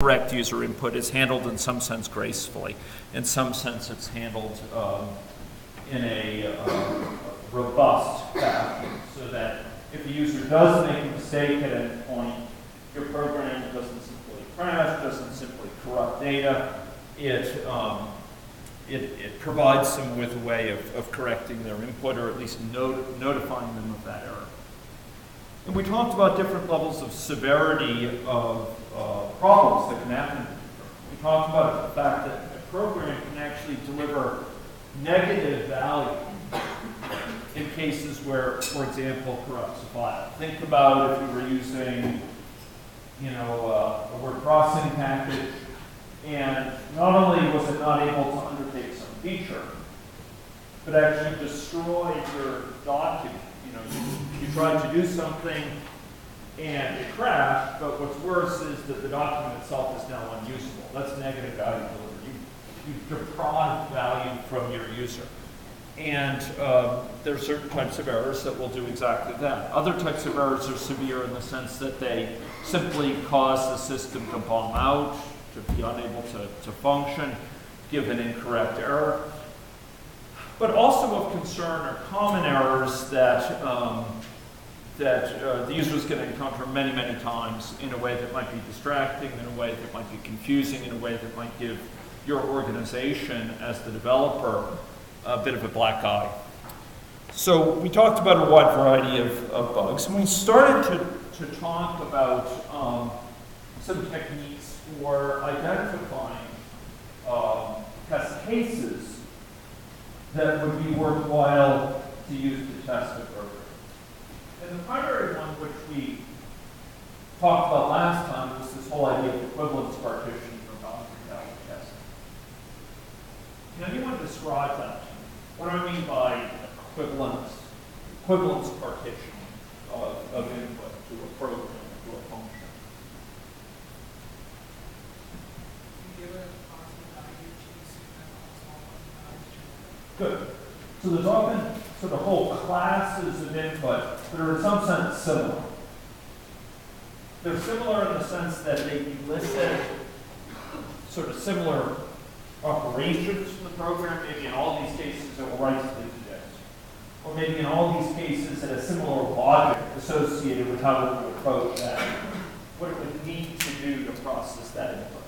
correct user input is handled in some sense gracefully. In some sense, it's handled in a robust fashion, so that if the user does make a mistake at any point, your program doesn't simply crash, doesn't simply corrupt data. It provides them with a way of correcting their input, or at least notifying them of that error. And we talked about different levels of severity of problems that can happen. We talked about the fact that a program can actually deliver negative value in cases where, for example, corrupts a file. Think about if you were using, a word processing package, and not only was it not able to undertake some feature, but actually destroyed your document. You tried to do something and it crashed, but what's worse is that the document itself is now unusable. That's negative value delivery. You deprive value from your user. And there are certain types of errors that will do exactly that. Other types of errors are severe in the sense that they simply cause the system to bomb out, to be unable to function, give an incorrect error. But also of concern are common errors that the user is going to encounter many, many times in a way that might be distracting, in a way that might be confusing, in a way that might give your organization as the developer a bit of a black eye. So we talked about a wide variety of bugs, and we started to talk about some techniques for identifying test cases that would be worthwhile to use to test the program. And the primary one which we talked about last time was this whole idea of equivalence partition for boundary value testing. Can anyone describe that? What do I mean by equivalence partition of input to a program, to a function? Good. So there's often sort of whole classes of input that are in some sense similar. They're similar in the sense that they elicit sort of similar operations from the program. Maybe in all these cases it will write something to disk. Or maybe in all these cases it has similar logic associated with how it would approach that, what it would need to do to process that input.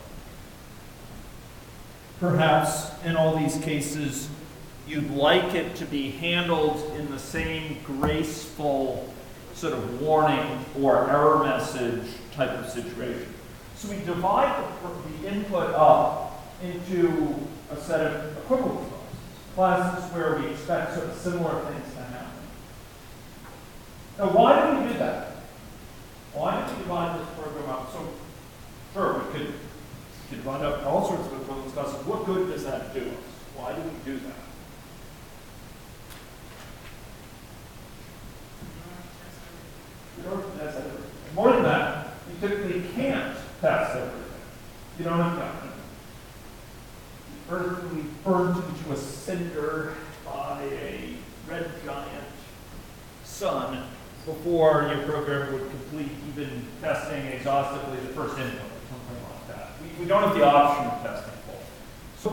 Perhaps in all these cases you'd like it to be handled in the same graceful sort of warning or error message type of situation. So we divide the input up into a set of equivalence classes where we expect sort of similar things to happen. Now, why do we do that? Why do we divide this program up? So, sure, we could divide up all sorts of equivalence classes. What good does that do us? Why do we do that? You don't test everything. More than that, you typically can't test everything. You don't have time. The earth will be burnt into a cinder by a red giant sun before your program would complete even testing exhaustively the first input or something like that. We don't have the option of testing full. So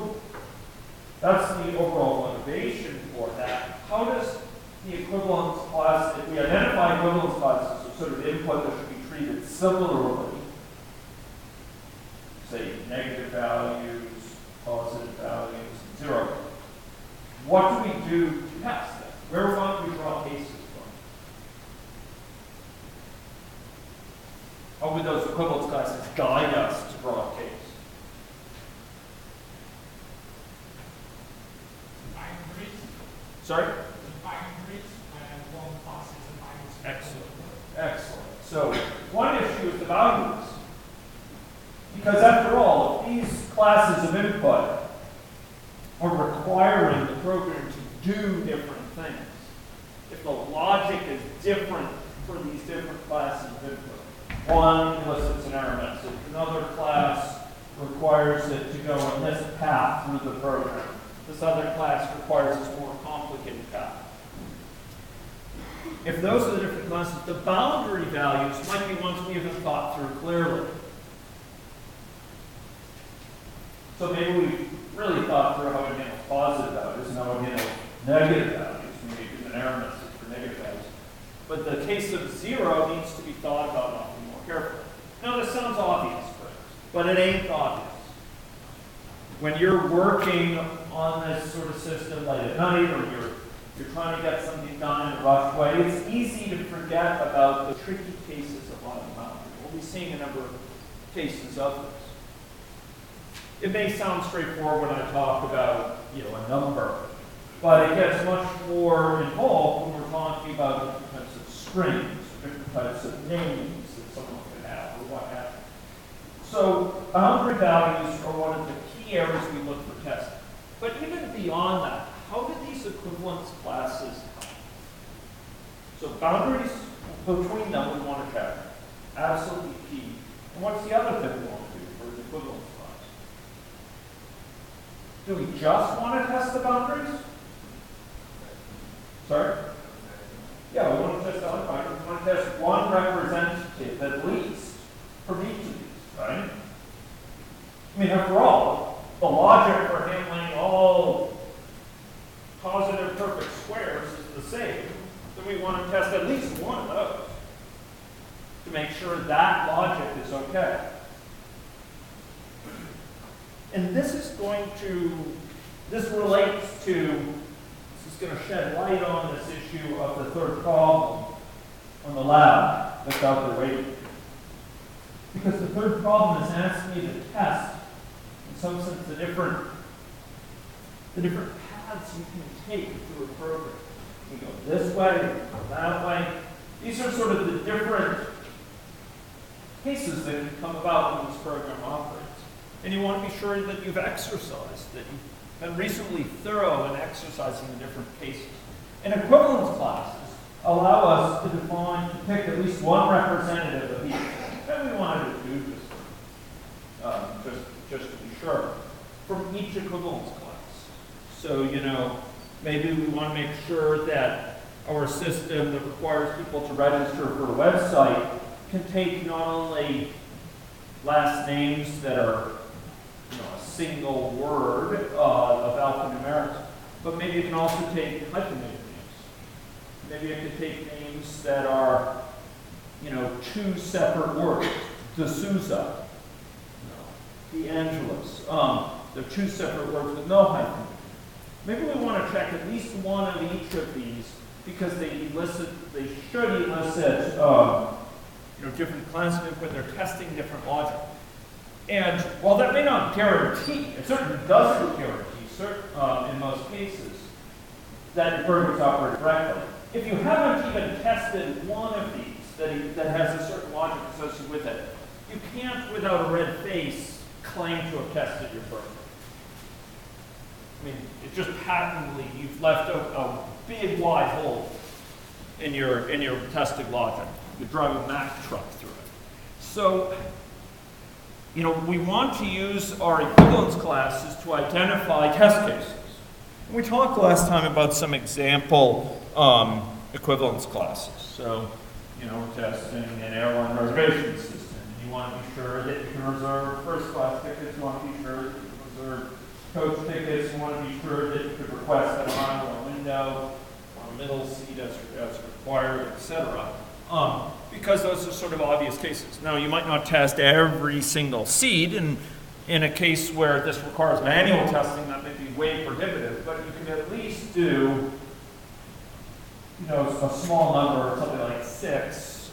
that's the overall motivation for that. How does the equivalence class, if we identify equivalence classes as sort of input that should be treated similarly, say negative values, positive values, and zero, what do we do to test that? Where might we draw cases from? How would those equivalence classes guide us to draw a case? Sorry? Excellent. Excellent. So one issue is the values. Because after all, if these classes of input are requiring the program to do different things, if the logic is different for these different classes of input, one elicits an error message, another class requires it to go on this path through the program, this other class requires this more complicated path. If those are the different classes, the boundary values might be ones we haven't thought through clearly. So maybe we really thought through how we handle positive values and how we handle negative values. Maybe use an error message for negative values. But the case of 0 needs to be thought about often more carefully. Now, this sounds obvious, but it ain't obvious. When you're working on this sort of system late at night, or you're trying to get something done in a rushed way, it's easy to forget about the tricky cases of logic boundary. We'll be seeing a number of cases of this. It may sound straightforward when I talk about, a number, but it gets much more involved when we're talking about different types of strings, different types of names that someone could have, or what have you. So boundary values are one of the key areas we look for testing. But even beyond that, how do these equivalence classes help? So boundaries between them we want to check. Absolutely key. And what's the other thing we want to do for the equivalence class? Do we just want to test the boundaries? Sorry? Yeah, we want to test the boundaries. We want to test one representative at least from each of these, right? I mean, after all, the logic for handling all positive perfect squares is the same. Then we want to test at least one of those to make sure that logic is okay. And this relates to, this is going to shed light on this issue of the third problem on the lab that's out there waiting. Because the third problem is asking me to test, in some sense, the different paths you can take through a program. You go this way, you go that way. These are sort of the different cases that can come about when this program operates. And you want to be sure that you've exercised, that you've been reasonably thorough in exercising the different cases. And equivalence classes allow us to pick at least one representative of each. And we wanted to do just to be sure, from each equivalence class. So, maybe we want to make sure that our system that requires people to register for a website can take not only last names that are a single word of alphanumerics, but maybe it can also take hyphenated names. Maybe it could take names that are, two separate words. D'Souza, DeAngelis. They're two separate words with no hyphen. Maybe we want to check at least one of each of these because they should elicit different kinds of input. They're testing different logic. And while that may not guarantee, it certainly doesn't guarantee, in most cases, that the programs operate correctly. If you haven't even tested one of these that has a certain logic associated with it, you can't, without a red face, claim to have tested your program. I mean, it's just patently, you've left a big wide hole in your tested logic. You drive a Mack truck through it. So, we want to use our equivalence classes to identify test cases. We talked last time about some example equivalence classes. So, we're testing an airline reservation system. You want to be sure that you can reserve first class tickets. You want to be sure that you can reserve coach tickets. You want to be sure that you could request an aisle or window or a middle seat as required, etc. Because those are sort of obvious cases. Now, you might not test every single seat, and in a case where this requires manual testing, that may be way prohibitive, but you can at least do a small number, something like 6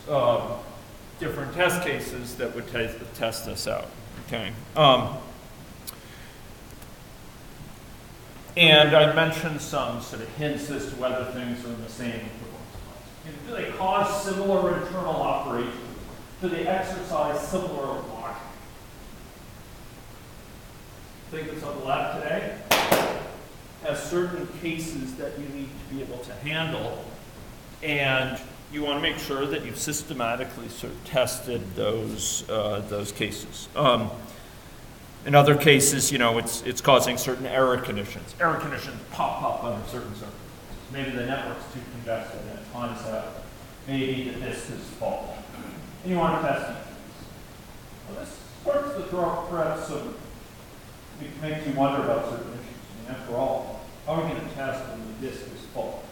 different test cases that would test this out. Okay. And I mentioned some sort of hints as to whether things are in the same equivalence class. Do they cause similar internal operations? Do they exercise similar logic? I think it's on the left today. Has certain cases that you need to be able to handle, and you want to make sure that you've systematically sort of tested those cases. In other cases, it's causing certain error conditions. Error conditions pop up under certain circumstances. Maybe the network's too congested and it times out. Maybe the disk is faulty. And you want to test these. Well, this starts to throw up perhaps it makes you wonder about certain issues. I mean, after all, how are we going to test when the disk is full?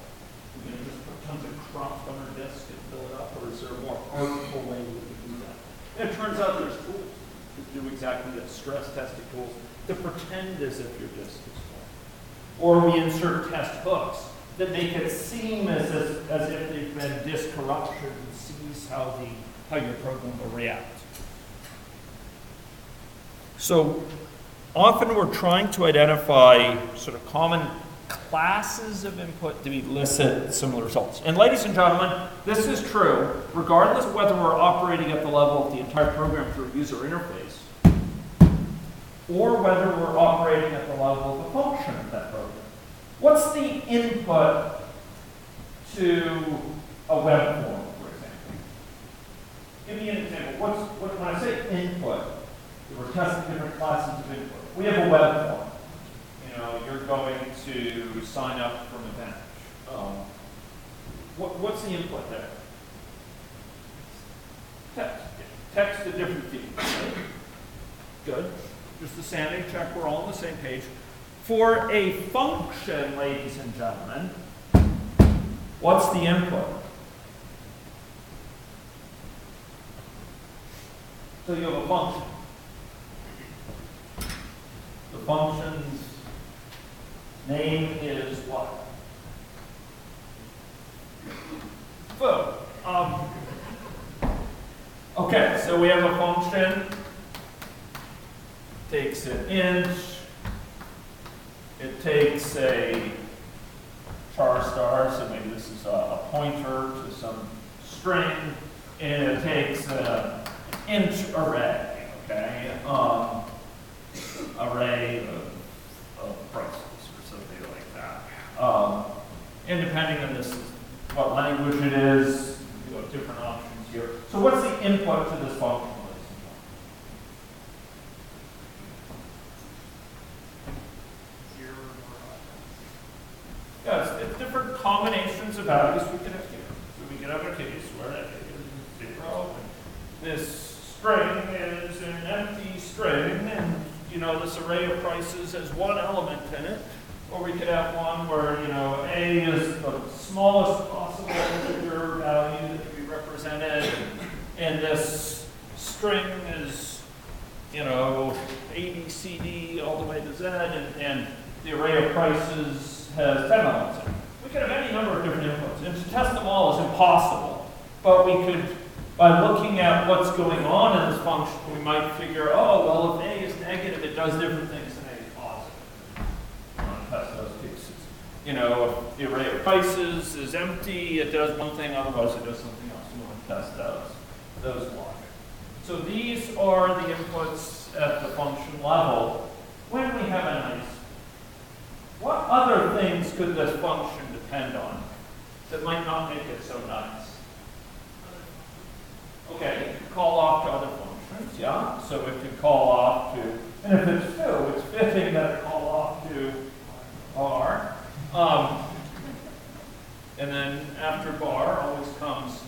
We're going to just put tons of crumbs on our disk and fill it up, or is there a more artful way we can do that? And it turns out there's tools to do exactly that, stress testing tools, to pretend as if your disk is full. Or we insert test hooks that make it seem as if they've been disk corruption and sees how your program will react. So often we're trying to identify sort of common classes of input to elicit similar results. And ladies and gentlemen, this is true regardless of whether we're operating at the level of the entire program through a user interface or whether we're operating at the level of the function of that program. What's the input to a web form, for example? Give me an example. When I say input, we're testing different classes of input. We have a web form. You know, you're going to sign up from Advantage. What's the input there? Text. Text to different fields. Right? Good. Just a sanity check. We're all on the same page. For a function, ladies and gentlemen, what's the input? So you have a function. The function's name is what? Foo. Okay, so we have a function. Takes an int. It takes a char star, so maybe this is a pointer to some string, and it takes an int array, okay? Array of prices or something like that. And depending on this, what language it is, you have different options here. So what's the input to this function? Yeah, it's different combinations of values we can have here. So we can have a case where a is 0, and this string is an empty string, and you know this array of prices has one element in it. Or we could have one where A is the smallest possible integer value that can be represented, and this string is A, B, C, D all the way to Z, and the array of prices has 10 elements in it. We could have any number of different inputs, and to test them all is impossible. But we could, by looking at what's going on in this function, we might figure, oh, well, if A is negative, it does different things than A is positive. We want to test those cases. If the array of prices is empty, it does one thing, otherwise it does something else. We want to test those logic. So these are the inputs at the function level. When we have a nice, what other things could this function depend on that might not make it so nice? Okay, it could call off to other functions, yeah. So it could call off to, and if it's foo, it's fitting that it call off to bar. And then after bar always comes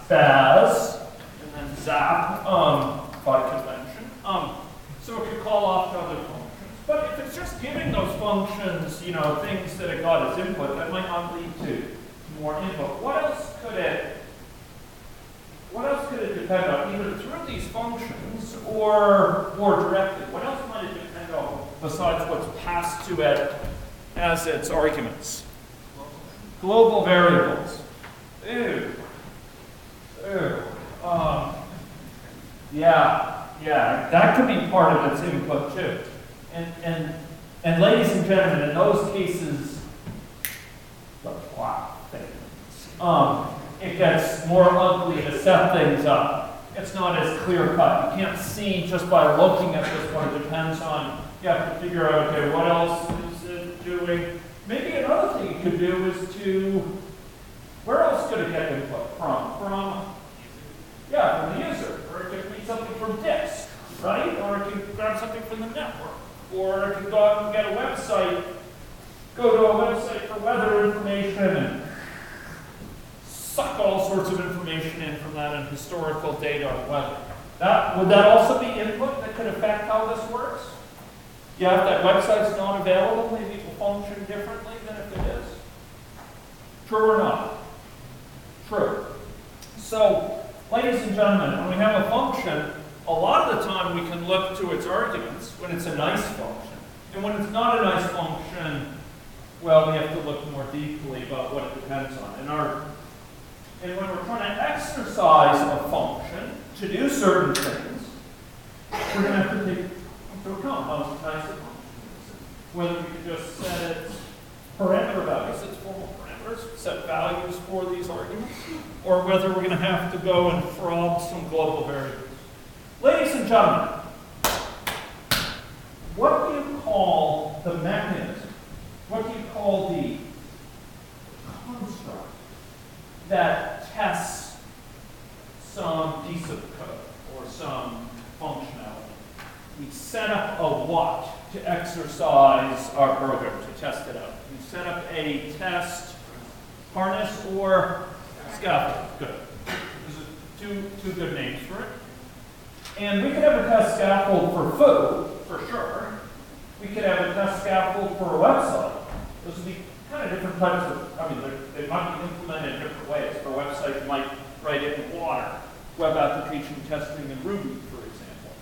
faz, and then zap by convention. So it could call off to other functions. But if it's just giving those functions, things that it got as input, that might not lead to more input. What else could it depend on, either through these functions or more directly? What else might it depend on besides what's passed to it as its arguments? Global variables. Ew. Yeah, that could be part of its input too. And ladies and gentlemen, in those cases, it gets more ugly to set things up. It's not as clear cut. You can't see just by looking at this what it depends on. You have to figure out, okay, what else is it doing? Maybe another thing it could do is where else could it get input from? From the user. Or it could read something from disk, right? Or it could grab something from the network. Or it could go out and get a website, go to a website for weather information and suck all sorts of information in from that and historical data on weather. Would that also be input that could affect how this works? Yeah, if that website's not available, maybe it will function differently than if it is. True or not? True. So, ladies and gentlemen, when we have a function, a lot of the time we can look to its arguments when it's a nice function. And when it's not a nice function, well, we have to look more deeply about what it depends on. And when we're trying to exercise a function to do certain things, we're going to have to take into account how nice the function is. Whether we can just set its parameter values, its formal parameters, set values for these arguments, or whether we're going to have to go and frog some global variables. Ladies and gentlemen, what do you call the mechanism? What do you call the construct that tests some piece of code or some functionality? We set up a what to exercise our program, to test it out. We set up a test harness or scaffold. Good. Those are two good names for it. And we could have a test scaffold for food, for sure. We could have a test scaffold for a website. Those would be kind of different types of, they might be implemented in different ways. For a website, you might write it in water. Web application testing in Ruby, for example.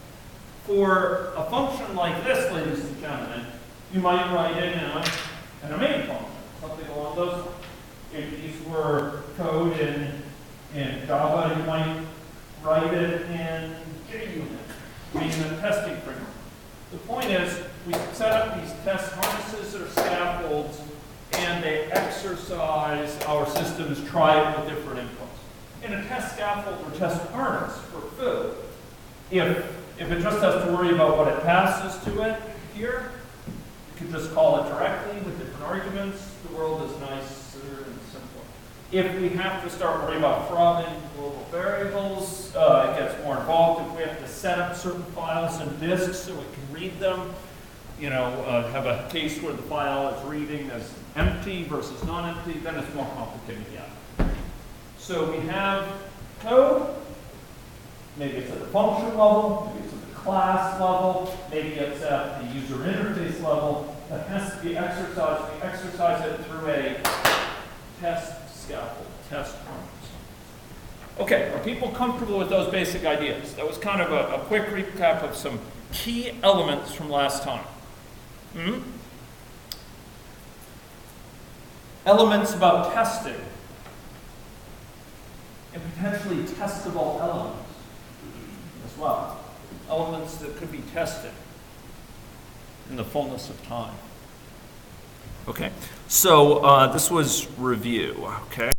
For a function like this, ladies and gentlemen, you might write it in a main function, something along those lines. If these were code in Java, you might write it in JUnit, meaning a testing framework. The point is, we set up these test harnesses or scaffolds, and they exercise our system's try it with different inputs. In a test scaffold or test harness for food, if it just has to worry about what it passes to it here, you can just call it directly with different arguments. The world is nicer and simpler. If we have to start worrying about frogging global variables, it gets more involved. If we have to set up certain files in disks so we can read them, have a case where the file is reading as empty versus non-empty, then it's more complicated yet. So we have code. Maybe it's at the function level, maybe it's at the class level, maybe it's at the user interface level. That has to be exercised. We exercise it through a test scaffold, test harness. Okay, are people comfortable with those basic ideas? That was kind of a quick recap of some key elements from last time. Elements about testing and potentially testable elements as well. Elements that could be tested in the fullness of time. Okay, so this was review, okay?